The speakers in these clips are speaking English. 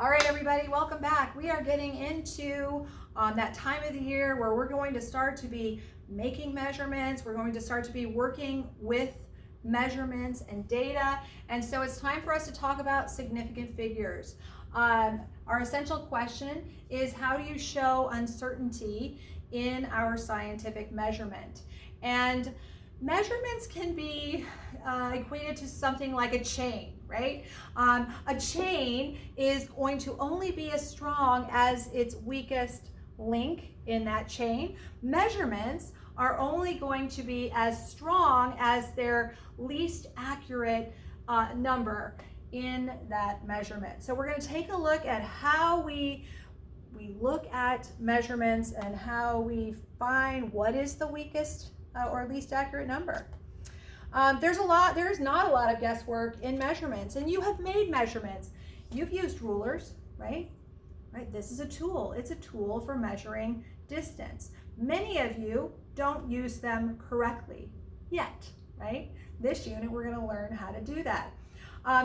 All right, everybody, welcome back. We are getting into that time of the year where we're going to start to be making measurements. We're going to start to be working with measurements and data. And so it's time for us to talk about significant figures. Our essential question is, how do you show uncertainty in our scientific measurement? And measurements can be equated to something like a chain, right? A chain is going to only be as strong as its weakest link in that chain. Measurements are only going to be as strong as their least accurate number in that measurement. So we're going to take a look at how we look at measurements and how we find what is the weakest or least accurate number. There's not a lot of guesswork in measurements, and you have made measurements. You've used rulers, right? Right. This is a tool. It's a tool for measuring distance. Many of you don't use them correctly yet, right? This unit, we're going to learn how to do that.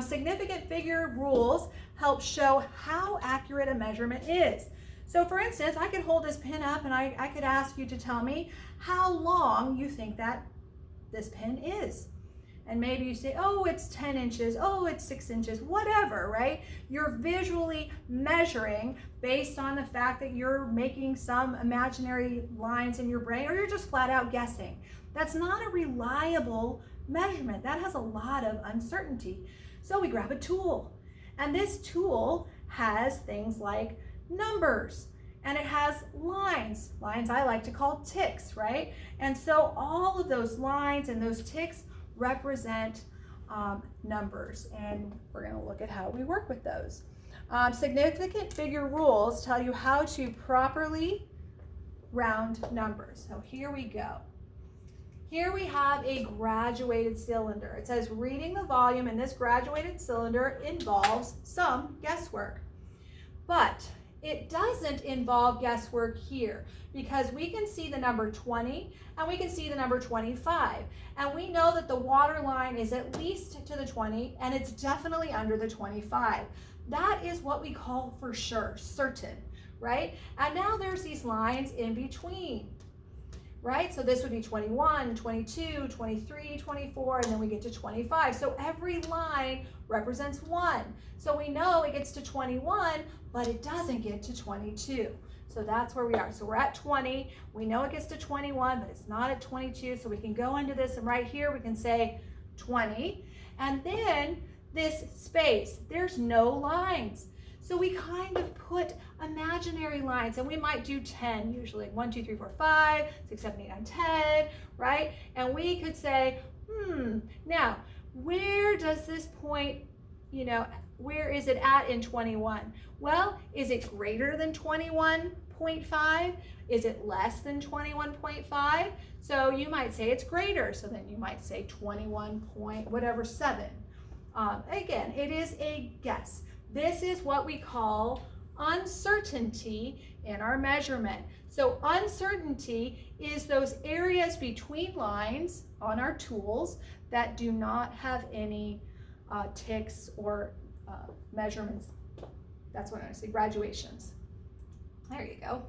Significant figure rules help show how accurate a measurement is. So for instance, I could hold this pin up and I could ask you to tell me how long you think that this pin is. And maybe you say, oh, it's 10 inches, oh, it's 6 inches, whatever, right? You're visually measuring based on the fact that you're making some imaginary lines in your brain, or you're just flat out guessing. That's not a reliable measurement. That has a lot of uncertainty. So we grab a tool, and this tool has things like numbers, and it has lines I like to call ticks, right? And so all of those lines and those ticks represent numbers, and we're going to look at how we work with those. Significant figure rules tell you how to properly round numbers. So here we go. Here we have a graduated cylinder. It says reading the volume in this graduated cylinder involves some guesswork. But it doesn't involve guesswork here, because we can see the number 20 and we can see the number 25. And we know that the water line is at least to the 20 and it's definitely under the 25. That is what we call for sure, certain, right? And now there's these lines in between, right? So this would be 21, 22, 23, 24, and then we get to 25. So every line represents 1. So we know it gets to 21, but it doesn't get to 22. So that's where we are. So we're at 20. We know it gets to 21, but it's not at 22. So we can go into this, and right here we can say 20. And then this space, there's no lines. So we kind of put imaginary lines, and we might do 10 usually. 1, 2, 3, 4, 5, 6, 7, 8, 9, 10, right? And we could say, now where does this point, where is it at in 21? Well, is it greater than 21.5? Is it less than 21.5? So you might say it's greater. So then you might say 21.7. Again, it is a guess. This is what we call uncertainty in our measurement. So uncertainty is those areas between lines on our tools that do not have any ticks or measurements. That's what I say, graduations. There you go.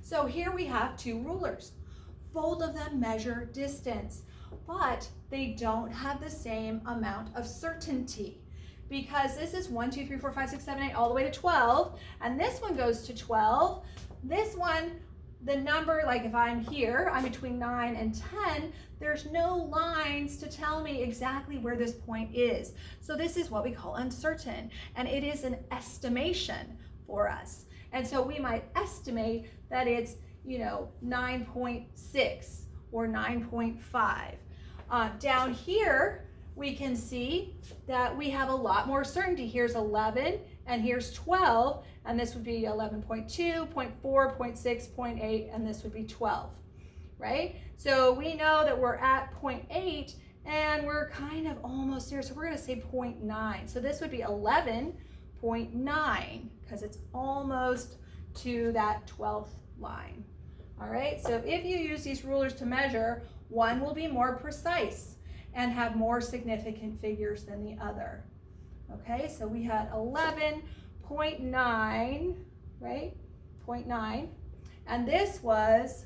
So here we have 2 rulers. Both of them measure distance, but they don't have the same amount of certainty, because this is 1, 2, 3, 4, 5, 6, 7, 8, all the way to 12, and this one goes to 12. This one, the number, like if I'm here, I'm between 9 and 10, there's no lines to tell me exactly where this point is. So this is what we call uncertain, and it is an estimation for us. And so we might estimate that it's, 9.6 or 9.5. Down here, we can see that we have a lot more certainty. Here's 11 and here's 12, and this would be 11.2, 0.4, 0.6, 0.8, and this would be 12, right? So we know that we're at 0.8 and we're kind of almost there, so we're gonna say 0.9. So this would be 11.9 because it's almost to that 12th line. All right, so if you use these rulers to measure, one will be more precise and have more significant figures than the other. Okay, so we had 11.9 0.9, right? 0.9. And this was,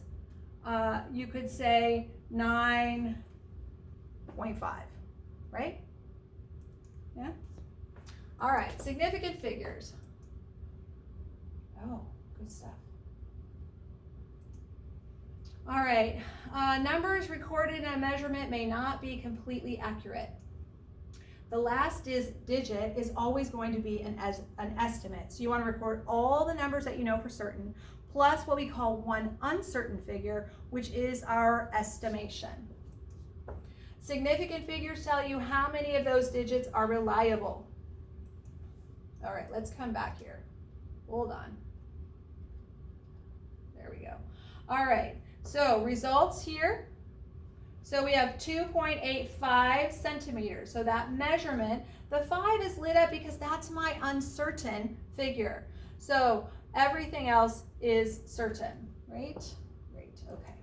you could say 9.5, right? Yeah? All right, significant figures. Oh, good stuff. All right, numbers recorded in a measurement may not be completely accurate. The last digit is always going to be an estimate. So you want to record all the numbers that you know for certain, plus what we call one uncertain figure, which is our estimation. Significant figures tell you how many of those digits are reliable. All right, let's come back here. Hold on. There we go. All right, so results here. So we have 2.85 centimeters. So that measurement, the 5 is lit up because that's my uncertain figure. So everything else is certain, right? Great, okay.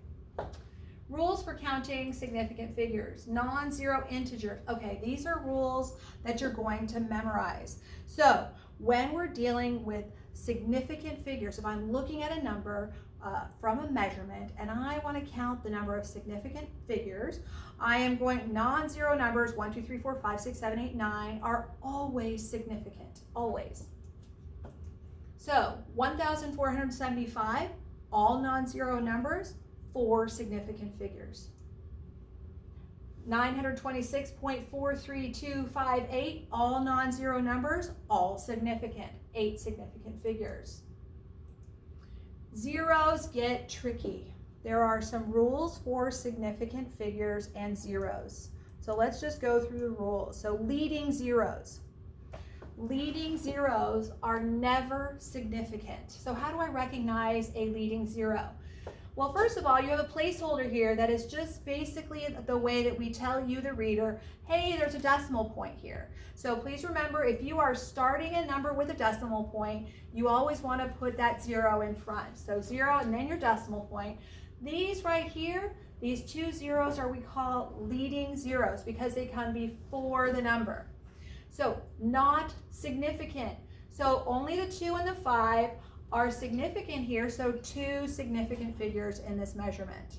Rules for counting significant figures. Non-zero integers. Okay, these are rules that you're going to memorize. So when we're dealing with significant figures, if I'm looking at a number from a measurement and I want to count the number of significant figures, I am going, non-zero numbers, 1, 2, 3, 4, 5, 6, 7, 8, 9 are always significant, always. So 1,475, all non-zero numbers, 4 significant figures. 926.43258, all non-zero numbers, all significant, 8 significant figures. Zeros get tricky. There are some rules for significant figures and zeros. So let's just go through the rules. So leading zeros. Leading zeros are never significant. So how do I recognize a leading zero? Well, first of all, you have a placeholder here that is just basically the way that we tell you, the reader, hey, there's a decimal point here. So please remember, if you are starting a number with a decimal point, you always want to put that 0 in front. So 0 and then your decimal point. These right here, these 2 zeros are we call leading zeros because they come before the number. So not significant. So only the 2 and the 5 are significant here, so 2 significant figures in this measurement.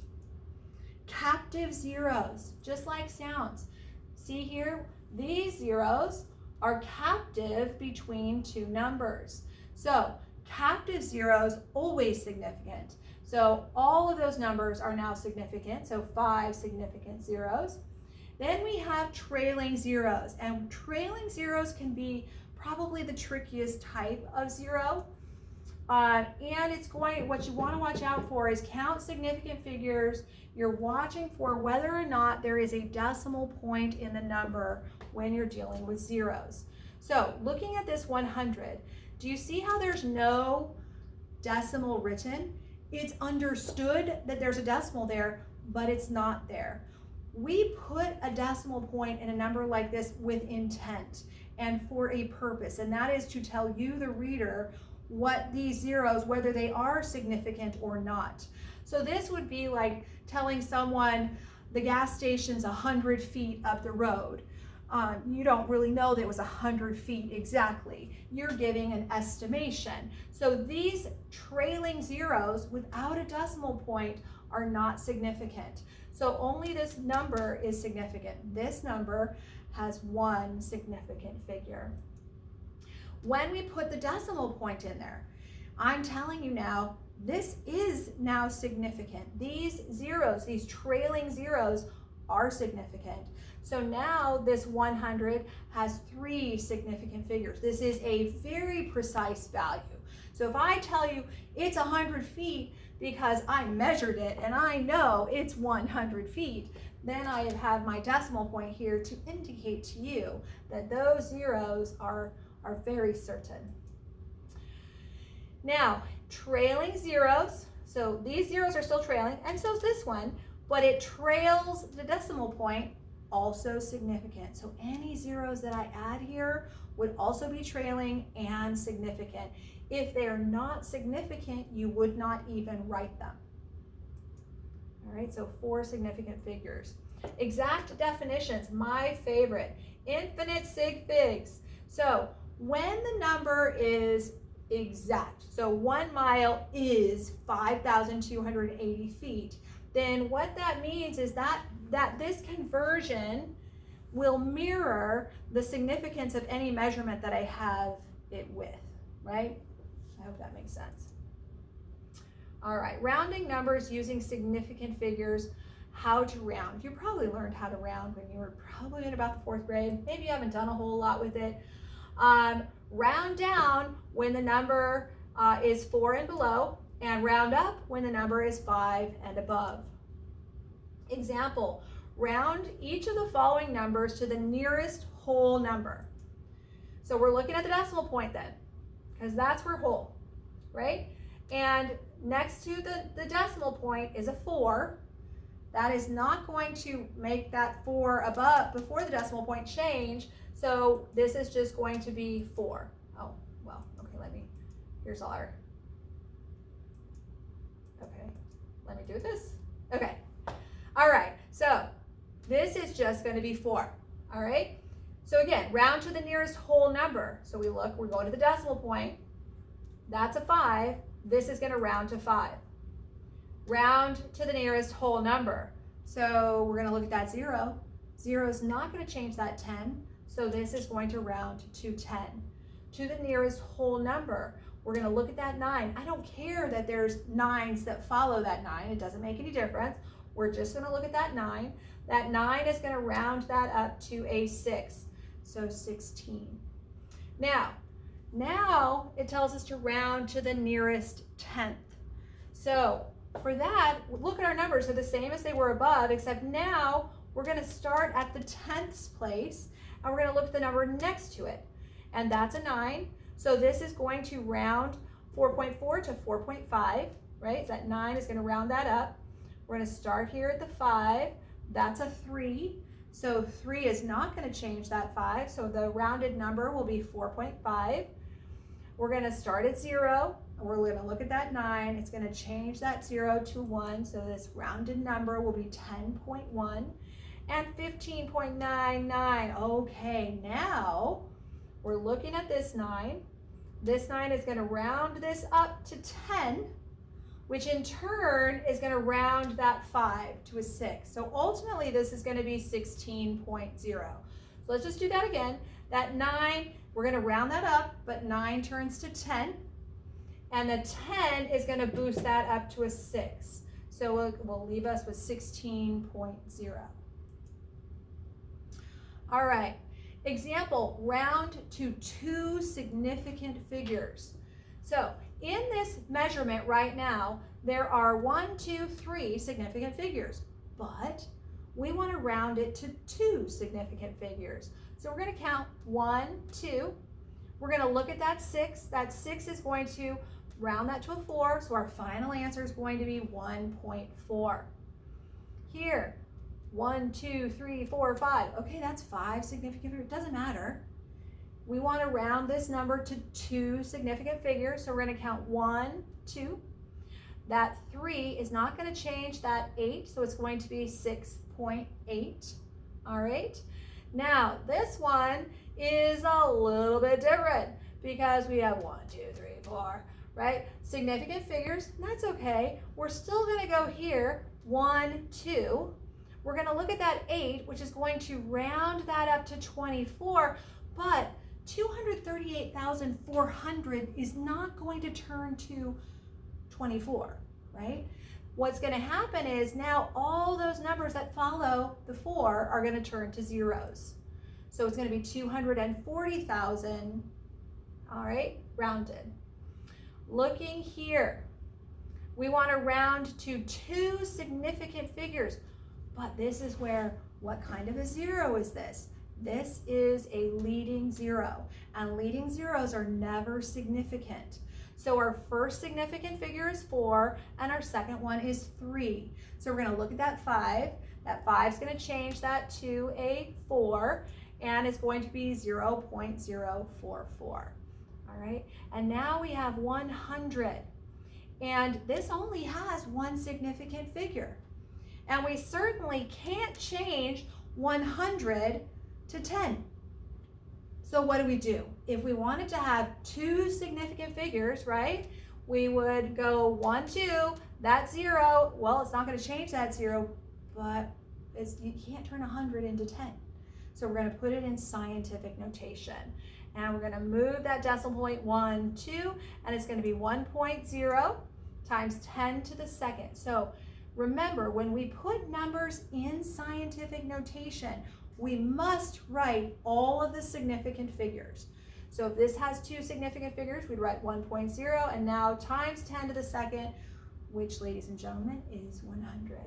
Captive zeros, just like sounds. See here, these zeros are captive between 2 numbers. So captive zeros, always significant. So all of those numbers are now significant, so 5 significant zeros. Then we have trailing zeros, and trailing zeros can be probably the trickiest type of zero. And it's going, what you want to watch out for is count significant figures. You're watching for whether or not there is a decimal point in the number when you're dealing with zeros. So looking at this 100, do you see how there's no decimal written? It's understood that there's a decimal there, but it's not there. We put a decimal point in a number like this with intent and for a purpose, and that is to tell you, the reader, what these zeros, whether they are significant or not. So this would be like telling someone the gas station's 100 feet up the road. You don't really know that it was 100 feet exactly. You're giving an estimation. So these trailing zeros without a decimal point are not significant. So only this number is significant. This number has 1 significant figure. When we put the decimal point in there, I'm telling you now, this is now significant. These zeros, these trailing zeros, are significant. So now this 100 has 3 significant figures. This is a very precise value. So if I tell you it's 100 feet because I measured it and I know it's 100 feet, then I have my decimal point here to indicate to you that those zeros are very certain. Now, trailing zeros, so these zeros are still trailing, and so is this one, but it trails the decimal point, also significant. So any zeros that I add here would also be trailing and significant. If they're not significant, you would not even write them. All right, so 4 significant figures. Exact definitions, my favorite. Infinite sig figs. So when the number is exact, so 1 mile is 5,280 feet, then what that means is that this conversion will mirror the significance of any measurement that I have it with, right? I hope that makes sense. All right, rounding numbers using significant figures, how to round. You probably learned how to round when you were probably in about the 4th grade. Maybe you haven't done a whole lot with it. Round down when the number is 4 and below, and round up when the number is 5 and above. Example, round each of the following numbers to the nearest whole number. So we're looking at the decimal point then, because that's where whole, right? And next to the decimal point is a 4. That is not going to make that 4 above before the decimal point change. So this is just going to be 4. Oh, well, okay, here's our, okay, let me do this. Okay, all right, so this is just going to be 4, all right? So again, round to the nearest whole number. So we're going to the decimal point. That's a 5. This is going to round to 5. Round to the nearest whole number. So we're going to look at that 0. 0 is not going to change that 10. So this is going to round to 10. To the nearest whole number, we're going to look at that 9. I don't care that there's 9s that follow that 9. It doesn't make any difference. We're just going to look at that 9. That 9 is going to round that up to a 6. So 16. Now it tells us to round to the nearest 10th. So for that, look at our numbers. They're the same as they were above, except now we're going to start at the 10th place, and we're going to look at the number next to it. And that's a 9. So this is going to round 4.4 to 4.5, right? So that 9 is going to round that up. We're going to start here at the 5. That's a 3. So 3 is not going to change that 5. So the rounded number will be 4.5. We're going to start at 0. We're going to look at that 9. It's going to change that 0 to 1. So this rounded number will be 10.1 and 15.99. Okay, now we're looking at this 9. This 9 is going to round this up to 10, which in turn is going to round that 5 to a 6. So ultimately this is going to be 16.0. So let's just do that again. That 9, we're going to round that up, but 9 turns to 10. And the 10 is going to boost that up to a 6. So we'll leave us with 16.0. All right. Example, round to 2 significant figures. So in this measurement right now, there are 1, 2, 3 significant figures, but we want to round it to 2 significant figures. So we're going to count 1, 2. We're going to look at that 6. That 6 is going to round that to a 4. So our final answer is going to be 1.4. Here, 1, 2, 3, 4, 5. Okay, that's 5 significant figures. It doesn't matter. We want to round this number to 2 significant figures. So we're going to count 1, 2. That 3 is not going to change that 8. So it's going to be 6.8. All right. Now, this one is a little bit different because we have 1, 2, 3, 4, right? Significant figures, that's okay. We're still going to go here, 1, 2. We're going to look at that 8, which is going to round that up to 24, but 238,400 is not going to turn to 24, right? What's going to happen is now all those numbers that follow the 4 are going to turn to zeros. So it's going to be 240,000, all right, rounded. Looking here, we want to round to 2 significant figures, but this is where, what kind of a 0 is this? This is a leading 0, and leading zeros are never significant. So our first significant figure is 4, and our second one is 3. So we're going to look at that 5. That 5 is going to change that to a 4, and it's going to be 0.044. All right, and now we have 100, and this only has 1 significant figure. And we certainly can't change 100 to 10. So what do? If we wanted to have two significant figures, right? We would go 1, 2, that's 0. Well, it's not going to change that 0, but you can't turn 100 into 10. So we're going to put it in scientific notation. And we're going to move that decimal point 1, 2, and it's going to be 1.0 times 10 to the second. So remember, when we put numbers in scientific notation, we must write all of the significant figures. So if this has two significant figures, we'd write 1.0, and now times 10 to the second, which, ladies and gentlemen, is 100.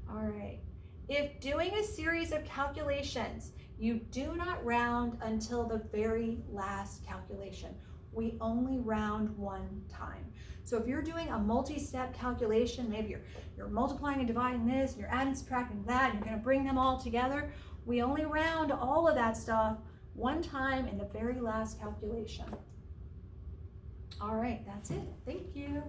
All right. If doing a series of calculations, you do not round until the very last calculation. We only round one time. So if you're doing a multi-step calculation, maybe you're multiplying and dividing this, and you're adding and subtracting that, and you're going to bring them all together, we only round all of that stuff one time in the very last calculation. All right, that's it. Thank you.